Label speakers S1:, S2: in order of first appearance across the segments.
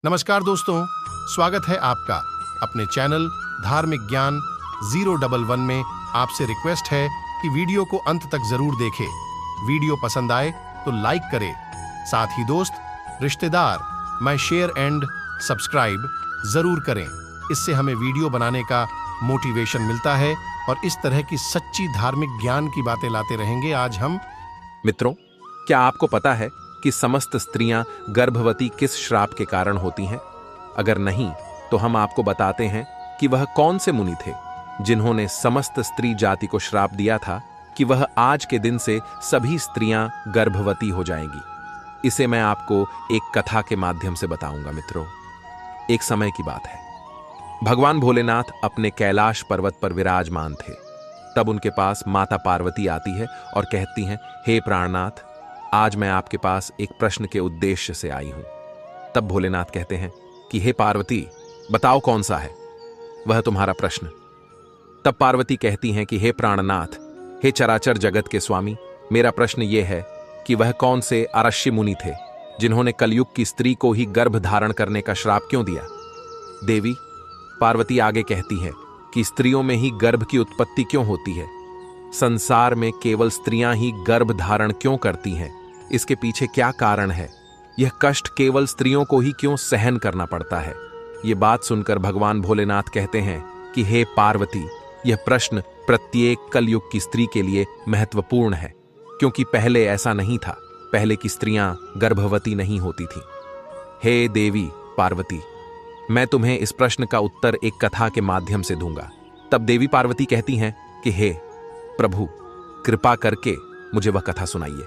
S1: नमस्कार दोस्तों, स्वागत है आपका अपने चैनल धार्मिक ज्ञान 011 में। आपसे रिक्वेस्ट है कि वीडियो को अंत तक जरूर देखें। वीडियो पसंद आए तो लाइक करें। साथ ही दोस्त, रिश्तेदार मैं शेयर एंड सब्सक्राइब जरूर करें। इससे हमें वीडियो बनाने का मोटिवेशन मिलता है और इस तरह की सच्ची धार्मिक ज्ञान की बातें लाते रहेंगे। आज हम
S2: मित्रों, क्या आपको पता है कि समस्त स्त्रियां गर्भवती किस श्राप के कारण होती हैं? अगर नहीं, तो हम आपको बताते हैं कि वह कौन से मुनि थे जिन्होंने समस्त स्त्री जाति को श्राप दिया था कि वह आज के दिन से सभी स्त्रियां गर्भवती हो जाएंगी। इसे मैं आपको एक कथा के माध्यम से बताऊंगा। मित्रों, एक समय की बात है। भगवान भोलेनाथ अपने कैलाश पर्वत पर विराजमान थे। तब उनके पास माता पार्वती आती है और कहती हैं, हे प्राणनाथ, आज मैं आपके पास एक प्रश्न के उद्देश्य से आई हूं। तब भोलेनाथ कहते हैं कि हे पार्वती, बताओ कौन सा है वह तुम्हारा प्रश्न। तब पार्वती कहती हैं कि हे प्राणनाथ, हे चराचर जगत के स्वामी, मेरा प्रश्न यह है कि वह कौन से आरष्य मुनि थे जिन्होंने कलयुग की स्त्री को ही गर्भ धारण करने का श्राप क्यों दिया। देवी, पार्वती आगे कहती है कि स्त्रियों में ही गर्भ की उत्पत्ति क्यों होती है? संसार में केवल स्त्रियां ही गर्भ धारण क्यों करती हैं? इसके पीछे क्या कारण है? यह कष्ट केवल स्त्रियों को ही क्यों सहन करना पड़ता है? यह बात सुनकर भगवान भोलेनाथ कहते हैं कि हे पार्वती, यह प्रश्न प्रत्येक कलयुग की स्त्री के लिए महत्वपूर्ण है, क्योंकि पहले ऐसा नहीं था। पहले की स्त्रियां गर्भवती नहीं होती थीं। हे देवी पार्वती, मैं तुम्हें इस प्रश्न का उत्तर एक कथा के माध्यम से दूंगा। तब देवी पार्वती कहती हैं कि हे प्रभु, कृपा करके मुझे वह कथा सुनाइए।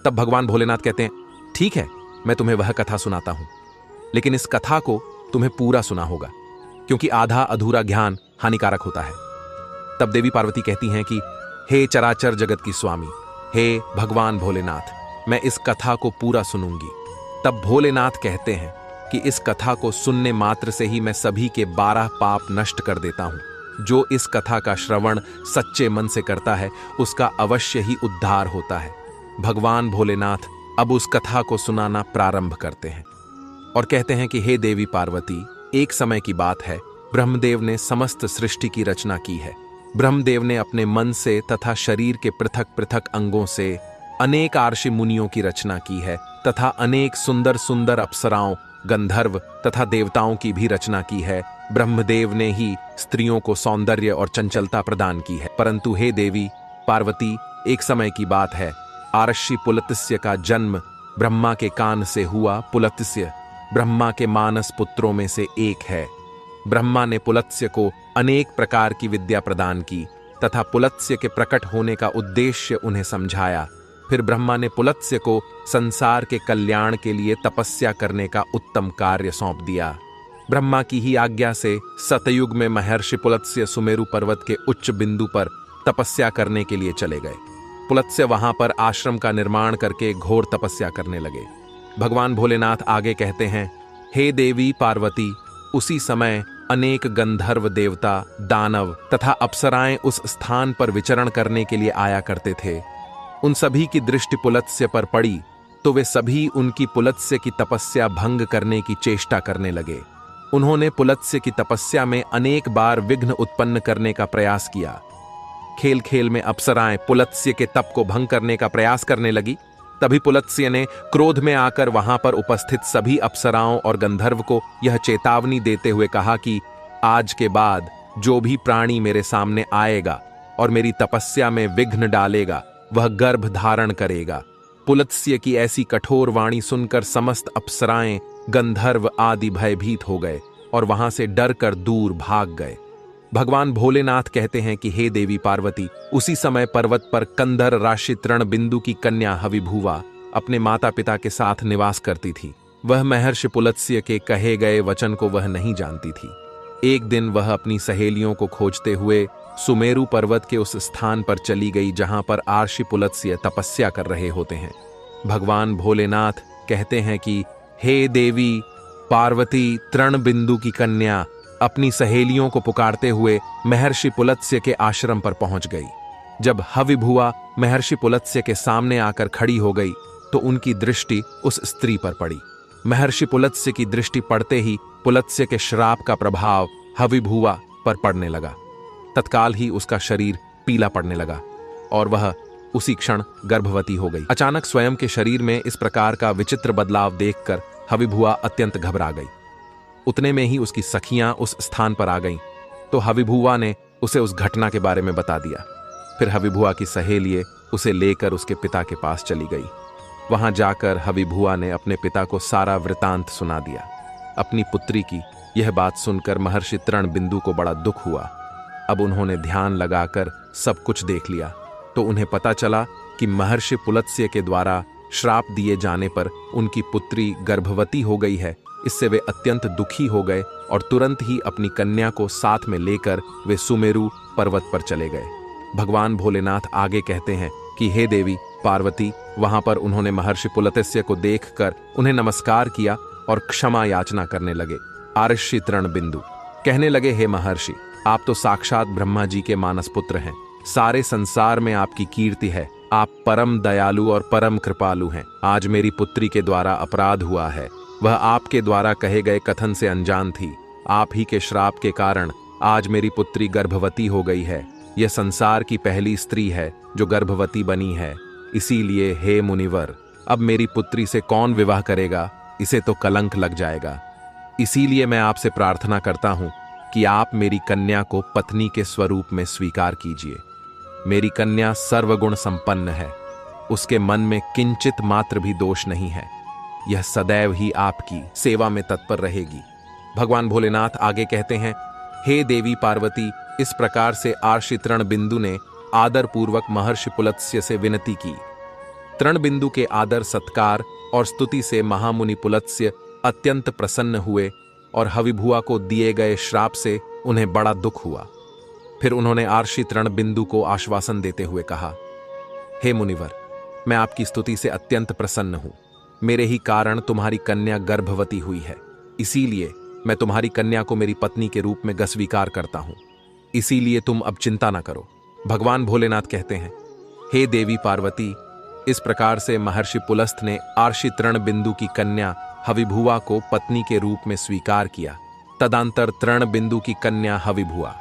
S2: तब भगवान भोलेनाथ कहते हैं, ठीक है, मैं तुम्हें वह कथा सुनाता हूं, लेकिन इस कथा को तुम्हें पूरा सुना होगा, क्योंकि आधा अधूरा ज्ञान हानिकारक होता है। तब देवी पार्वती कहती हैं कि हे चराचर जगत की स्वामी, हे भगवान भोलेनाथ, मैं इस कथा को पूरा सुनूंगी। तब भोलेनाथ कहते हैं कि इस कथा को सुनने मात्र से ही मैं सभी के 12 पाप नष्ट कर देता हूं। जो इस कथा का श्रवण सच्चे मन से करता है, उसका अवश्य ही उद्धार होता है। भगवान भोलेनाथ अब उस कथा को सुनाना प्रारंभ करते हैं और कहते हैं कि हे देवी पार्वती, एक समय की बात है, ब्रह्मदेव ने समस्त सृष्टि की रचना की है। ब्रह्मदेव ने अपने मन से तथा शरीर के पृथक पृथक अंगों से अनेक आर्षि मुनियों की रचना की है तथा अनेक सुंदर सुंदर अप्सराओं, गंधर्व तथा देवताओं की भी रचना की है। ब्रह्मदेव ने ही स्त्रियों को सौंदर्य और चंचलता प्रदान की है। परंतु हे देवी पार्वती, एक समय की बात है, आर्षि पुलत्स्य का जन्म ब्रह्मा के कान से हुआ। पुलत्स्य ब्रह्मा के मानस पुत्रों में से एक है। ब्रह्मा ने पुलत्स्य को अनेक प्रकार की विद्या प्रदान की तथा पुलत्स्य के प्रकट होने का उद्देश्य उन्हें समझाया। फिर ब्रह्मा ने पुलत्स्य को संसार के कल्याण के लिए तपस्या करने का उत्तम कार्य सौंप दिया। ब्रह्मा की ही आज्ञा से सतयुग में महर्षि पुलत्स्य सुमेरु पर्वत के उच्च बिंदु पर तपस्या करने के लिए चले गए। पुलत्स्य वहां पर आश्रम का निर्माण करके घोर तपस्या करने लगे। भगवान भोलेनाथ आगे कहते हैं, हे देवी पार्वती, उसी समय अनेक गंधर्व देवता, दानव तथा अप्सराएं उस स्थान पर विचरण करने के लिए आया करते थे। उन सभी की दृष्टि पुलत्स्य पर पड़ी तो वे सभी उनकी पुलत्स्य की तपस्या भंग करने की चेष्टा करने लगे। उन्होंने पुलत्स्य की तपस्या में अनेक बार विघ्न उत्पन्न करने का प्रयास किया। खेल खेल में अप्सराएं पुलत्स्य के तप को भंग करने का प्रयास करने लगी। तभी पुलत्स्य ने क्रोध में आकर वहां पर उपस्थित सभी अप्सराओं और गंधर्व को यह चेतावनी देते हुए कहा कि आज के बाद जो भी प्राणी मेरे सामने आएगा और मेरी तपस्या में विघ्न डालेगा, वह गर्भ धारण करेगा। पुलत्स्य की ऐसी कठोर वाणी सुनकर समस्त अप्सराएं, गंधर्व आदि भयभीत हो गए और वहां से डर कर दूर भाग गए। भगवान भोलेनाथ कहते हैं कि हे देवी पार्वती, उसी समय पर्वत पर कंधर राशि तृण बिंदु की कन्या हविभुवा अपने माता पिता के साथ निवास करती थी। वह महर्षि पुलत्स्य के कहे गए वचन को वह नहीं जानती थी। एक दिन वह अपनी सहेलियों को खोजते हुए सुमेरु पर्वत के उस स्थान पर चली गई जहां पर आर्षि पुलत्स्य तपस्या कर रहे होते हैं। भगवान भोलेनाथ कहते हैं कि हे देवी पार्वती, तृण बिंदु की कन्या अपनी सहेलियों को पुकारते हुए महर्षि पुलत्स्य के आश्रम पर पहुंच गई। जब हविभुआ महर्षि पुलत्स्य के सामने आकर खड़ी हो गई तो उनकी दृष्टि उस स्त्री पर पड़ी। महर्षि पुलत्स्य की दृष्टि पड़ते ही पुलत्स्य के श्राप का प्रभाव हविभुआ पर पड़ने लगा। तत्काल ही उसका शरीर पीला पड़ने लगा और वह उसी क्षण गर्भवती हो गई। अचानक स्वयं के शरीर में इस प्रकार का विचित्र बदलाव देखकर हविभुआ अत्यंत घबरा गई। उतने में ही उसकी सखियां उस स्थान पर आ गईं, तो हविभुआ ने उसे उस घटना के बारे में बता दिया। फिर हविभुआ की सहेलिये उसे लेकर उसके पिता के पास चली गई। वहां जाकर हविभुआ ने अपने पिता को सारा वृतांत सुना दिया। अपनी पुत्री की यह बात सुनकर महर्षि तृणबिंदु को बड़ा दुख हुआ। अब उन्होंने ध्यान लगाकर सब कुछ देख लिया तो उन्हें पता चला कि महर्षि पुलत्स्य के द्वारा श्राप दिए जाने पर उनकी पुत्री गर्भवती हो गई है। इससे वे अत्यंत दुखी हो गए और तुरंत ही अपनी कन्या को साथ में लेकर वे सुमेरु पर्वत पर चले गए। भगवान भोलेनाथ आगे कहते हैं कि हे देवी पार्वती, वहां पर उन्होंने महर्षि पुलत्स्य को देखकर उन्हें नमस्कार किया और क्षमा याचना करने लगे। आर्षि तृणबिंदु कहने लगे, हे महर्षि, आप तो साक्षात ब्रह्मा जी के मानस पुत्र हैं। सारे संसार में आपकी कीर्ति है। आप परम दयालु और परम कृपालु हैं। आज मेरी पुत्री के द्वारा अपराध हुआ है। वह आपके द्वारा कहे गए कथन से अनजान थी। आप ही के श्राप के कारण आज मेरी पुत्री गर्भवती हो गई है। यह संसार की पहली स्त्री है जो गर्भवती बनी है। इसीलिए हे मुनिवर, अब मेरी पुत्री से कौन विवाह करेगा? इसे तो कलंक लग जाएगा। इसीलिए मैं आपसे प्रार्थना करता हूं कि आप मेरी कन्या को पत्नी के स्वरूप में स्वीकार कीजिए। मेरी कन्या सर्वगुण संपन्न है। उसके मन में किंचित मात्र भी दोष नहीं है। यह सदैव ही आपकी सेवा में तत्पर रहेगी। भगवान भोलेनाथ आगे कहते हैं, हे देवी पार्वती, इस प्रकार से आर्षि तृणबिंदु ने आदर पूर्वक महर्षि पुलत्स्य से विनती की। तृणबिंदु के आदर सत्कार और स्तुति से महामुनि पुलत्स्य अत्यंत प्रसन्न हुए और हविभुआ को दिए गए श्राप से उन्हें बड़ा दुख हुआ। फिर उन्होंने आर्षि तृणबिंदु को आश्वासन देते हुए कहा, हे मुनिवर, मैं आपकी स्तुति से अत्यंत प्रसन्न हूं। मेरे ही कारण तुम्हारी कन्या गर्भवती हुई है। इसीलिए मैं तुम्हारी कन्या को मेरी पत्नी के रूप में स्वीकार करता हूं। इसीलिए तुम अब चिंता न करो। भगवान भोलेनाथ कहते हैं, हे देवी पार्वती, इस प्रकार से महर्षि पुलस्त्य ने आर्षि तृणबिंदु की कन्या हविभुआ को पत्नी के रूप में स्वीकार किया। तदंतर तृणबिंदु की कन्या हविभुआ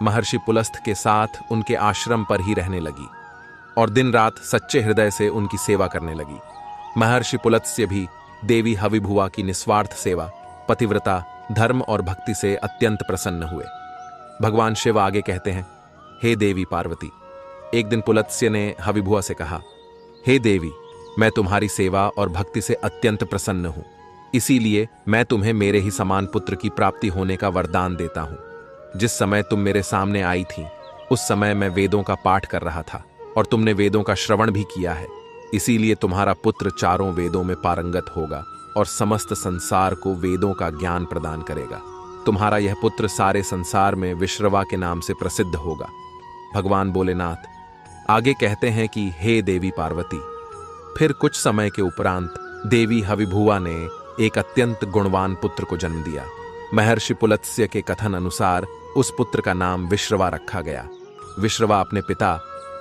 S2: महर्षि पुलस्त्य के साथ उनके आश्रम पर ही रहने लगी और दिन रात सच्चे हृदय से उनकी सेवा करने लगी। महर्षि पुलत्स्य भी देवी हविभुआ की निस्वार्थ सेवा, पतिव्रता, धर्म और भक्ति से अत्यंत प्रसन्न हुए। भगवान शिव आगे कहते हैं, हे देवी पार्वती, एक दिन पुलत्स्य ने हविभुआ से कहा, हे देवी, मैं तुम्हारी सेवा और भक्ति से अत्यंत प्रसन्न हूं। इसीलिए मैं तुम्हें मेरे ही समान पुत्र की प्राप्ति होने का वरदान देता हूं। जिस समय तुम मेरे सामने आई थी उस समय मैं वेदों का पाठ कर रहा था और तुमने वेदों का श्रवण भी किया है। इसीलिए तुम्हारा पुत्र चारों वेदों में पारंगत होगा और समस्त संसार को वेदों का ज्ञान प्रदान करेगा। तुम्हारा यह पुत्र सारे संसार में विश्रवा के नाम से प्रसिद्ध होगा। भगवान भोलेनाथ आगे कहते हैं कि हे देवी पार्वती, फिर कुछ समय के उपरांत देवी हविभुआ ने एक अत्यंत गुणवान पुत्र को जन्म दिया। महर्षि पुलत्स्य के कथन अनुसार उस पुत्र का नाम विश्रवा रखा गया। विश्रवा अपने पिता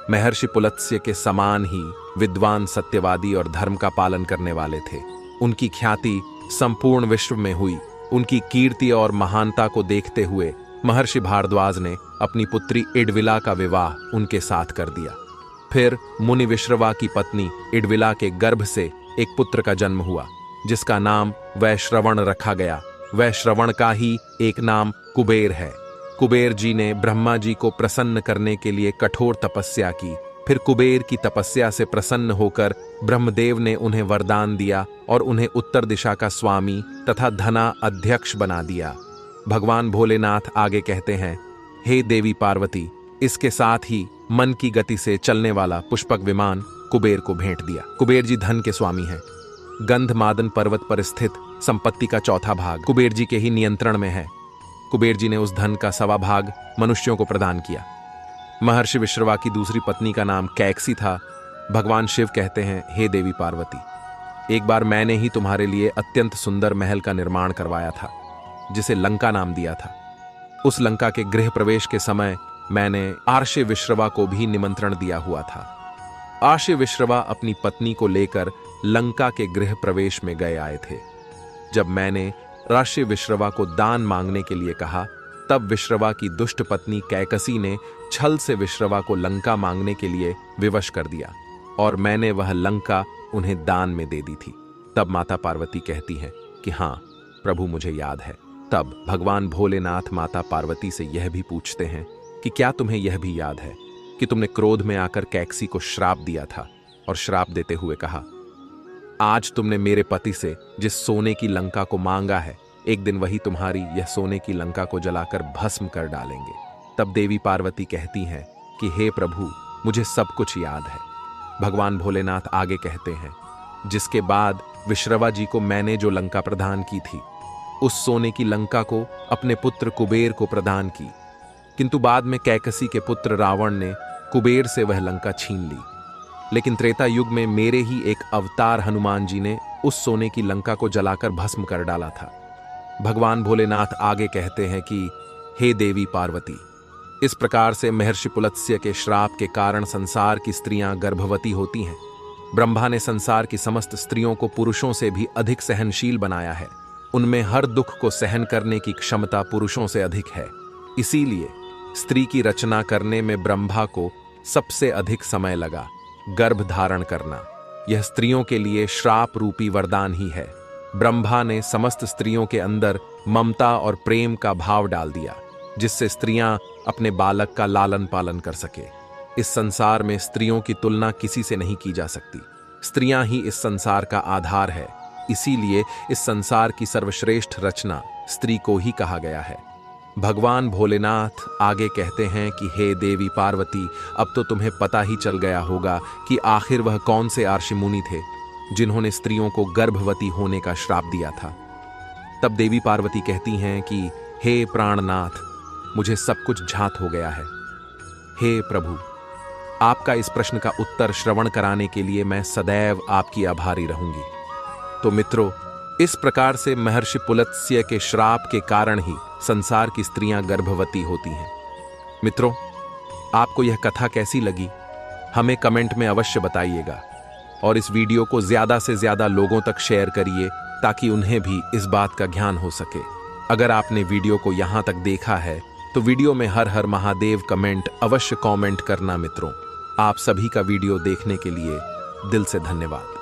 S2: महर्षि पुलत्स्य के समान ही विद्वान, सत्यवादी और धर्म का पालन करने वाले थे। उनकी ख्याति संपूर्ण विश्व में हुई। उनकी कीर्ति और महानता को देखते हुए महर्षि भारद्वाज ने अपनी पुत्री इडविला का विवाह उनके साथ कर दिया। फिर मुनि विश्रवा की पत्नी इडविला के गर्भ से एक पुत्र का जन्म हुआ जिसका नाम वैश्रवण रखा गया। वैश्रवण का ही एक नाम कुबेर है। कुबेर जी ने ब्रह्मा जी को प्रसन्न करने के लिए कठोर तपस्या की। फिर कुबेर की तपस्या से प्रसन्न होकर ब्रह्मदेव ने उन्हें वरदान दिया और उन्हें उत्तर दिशा का स्वामी तथा धना अध्यक्ष बना दिया। भगवान भोलेनाथ आगे कहते हैं, हे देवी पार्वती, इसके साथ ही मन की गति से चलने वाला पुष्पक विमान कुबेर को भेंट दिया। कुबेर जी धन के स्वामी हैं। गंधमादन पर्वत पर स्थित संपत्ति का चौथा भाग कुबेर जी के ही नियंत्रण में है। कुबेर जी ने उस धन का 1.25 भाग मनुष्यों को प्रदान किया। महर्षि विश्रवा की दूसरी पत्नी का नाम कैकसी था। भगवान शिव कहते हैं, हे देवी पार्वती, एक बार मैंने ही तुम्हारे लिए अत्यंत सुंदर महल का निर्माण करवाया था जिसे लंका नाम दिया था। उस लंका के गृह प्रवेश के समय मैंने आर्षि विश्रवा को भी निमंत्रण दिया हुआ था। आर्षि विश्रवा अपनी पत्नी को लेकर लंका के गृह प्रवेश में गए आए थे। जब मैंने ऋषि विश्रवा को दान मांगने के लिए कहा, तब विश्रवा की दुष्ट पत्नी कैकसी ने छल से विश्रवा को लंका मांगने के लिए विवश कर दिया और मैंने वह लंका उन्हें दान में दे दी थी। तब माता पार्वती कहती हैं कि हाँ प्रभु, मुझे याद है। तब भगवान भोलेनाथ माता पार्वती से यह भी पूछते हैं कि क्या तुम्हें यह भी याद है कि तुमने क्रोध में आकर कैकसी को श्राप दिया था और श्राप देते हुए कहा, आज तुमने मेरे पति से जिस सोने की लंका को मांगा है, एक दिन वही तुम्हारी यह सोने की लंका को जलाकर भस्म कर डालेंगे। तब देवी पार्वती कहती हैं कि हे प्रभु, मुझे सब कुछ याद है। भगवान भोलेनाथ आगे कहते हैं, जिसके बाद विश्रवा जी को मैंने जो लंका प्रदान की थी, उस सोने की लंका को अपने पुत्र कुबेर को प्रदान की, किंतु बाद में कैकसी के पुत्र रावण ने कुबेर से वह लंका छीन ली। लेकिन त्रेता युग में मेरे ही एक अवतार हनुमान जी ने उस सोने की लंका को जलाकर भस्म कर डाला था। भगवान भोलेनाथ आगे कहते हैं कि हे देवी पार्वती, इस प्रकार से महर्षि पुलत्स्य के श्राप के कारण संसार की स्त्रियां गर्भवती होती हैं। ब्रह्मा ने संसार की समस्त स्त्रियों को पुरुषों से भी अधिक सहनशील बनाया है। उनमें हर दुख को सहन करने की क्षमता पुरुषों से अधिक है। इसीलिए स्त्री की रचना करने में ब्रह्मा को सबसे अधिक समय लगा। गर्भ धारण करना यह स्त्रियों के लिए श्राप रूपी वरदान ही है। ब्रह्मा ने समस्त स्त्रियों के अंदर ममता और प्रेम का भाव डाल दिया, जिससे स्त्रियां अपने बालक का लालन पालन कर सके। इस संसार में स्त्रियों की तुलना किसी से नहीं की जा सकती। स्त्रियां ही इस संसार का आधार है। इसीलिए इस संसार की सर्वश्रेष्ठ रचना स्त्री को ही कहा गया है। भगवान भोलेनाथ आगे कहते हैं कि हे देवी पार्वती, अब तो तुम्हें पता ही चल गया होगा कि आखिर वह कौन से ऋषि मुनि थे जिन्होंने स्त्रियों को गर्भवती होने का श्राप दिया था। तब देवी पार्वती कहती हैं कि हे प्राणनाथ, मुझे सब कुछ झात हो गया है। हे प्रभु, आपका इस प्रश्न का उत्तर श्रवण कराने के लिए मैं सदैव आपकी आभारी रहूंगी। तो मित्रों, इस प्रकार से महर्षि पुलत्स्य के श्राप के कारण ही संसार की स्त्रियां गर्भवती होती हैं। मित्रों, आपको यह कथा कैसी लगी, हमें कमेंट में अवश्य बताइएगा और इस वीडियो को ज्यादा से ज्यादा लोगों तक शेयर करिए ताकि उन्हें भी इस बात का ज्ञान हो सके। अगर आपने वीडियो को यहां तक देखा है तो वीडियो में हर हर महादेव कमेंट अवश्य कमेंट करना। मित्रों, आप सभी का वीडियो देखने के लिए दिल से धन्यवाद।